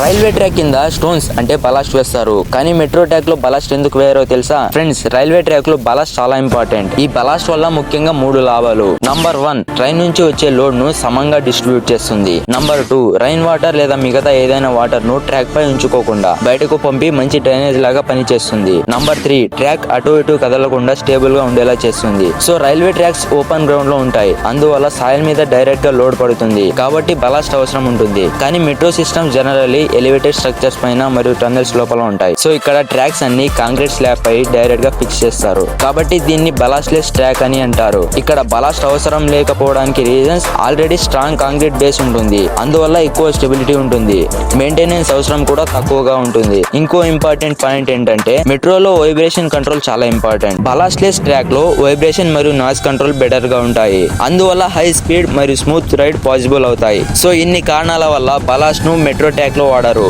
Railway track కింద stones అంటే ballast వేస్తారు, కానీ మెట్రో ట్రాక్ లో బలాస్ట్ ఎందుకు వేయరో తెలుసా ఫ్రెండ్స్? రైల్వే ట్రాక్ లో బలాస్ట్ చాలా ఇంపార్టెంట్. ఈ బలాస్ట్ వల్ల ముఖ్యంగా 3 లాభాలు. నంబర్ 1, ట్రైన్ నుంచి వచ్చే లోడ్ ను సమంగా డిస్ట్రిబ్యూట్ చేస్తుంది. నంబర్ 2, రైన్ వాటర్ లేదా మిగతా ఏదైనా వాటర్ ను ట్రాక్ పై ఉంచుకోకుండా బయటకు పంపి మంచి డ్రైనేజ్ లాగా పనిచేస్తుంది. నంబర్ 3, ట్రాక్ అటు ఇటు కదలకుండా స్టేబుల్ గా ఉండేలా చేస్తుంది. So railway tracks open ground లో ఉంటాయి, అందువల్ల సాయిల్ మీద డైరెక్ట్ గా లోడ్ పడుతుంది, కాబట్టి బలాస్ట్ అవసరం ఉంటుంది. కానీ metro system generally elevated structures పైన మరియు టన్నెల్స్ లోపల ఉంటాయి. సో ఇక్కడ ట్రాక్స్ అన్ని కాంక్రీట్ స్లాబ్ పై డైరెక్ట్ గా ఫిక్స్ చేస్తారు, కాబట్టి దీన్ని బలాస్ట్లెస్ ట్రాక్ అని అంటారు. ఇక్కడ బలాస్ట్ అవసరం లేకపోవడానికి reasons already strong concrete base ఉంటుంది, అందువల్ల ఎక్కువ స్టెబిలిటీ ఉంటుంది. మెయింటెనెన్స్ అవసరం కూడా తక్కువగా ఉంటుంది. ఇంకో ఇంపార్టెంట్ పాయింట్ ఏంటంటే మెట్రోలో వైబ్రేషన్ కంట్రోల్ చాలా ఇంపార్టెంట్. బలాస్ట్లెస్ ట్రాక్ లో వైబ్రేషన్ మరియు నాయిస్ కంట్రోల్ బెటర్ గా ఉంటాయి, అందువల్ల హై స్పీడ్ మరియు స్మూత్ రైడ్ పాసిబుల్ అవుతాయి. సో ఇన్ని కారణాల వల్ల బలాస్ట్ ను మెట్రో ట్రాక్ లో వాడరు.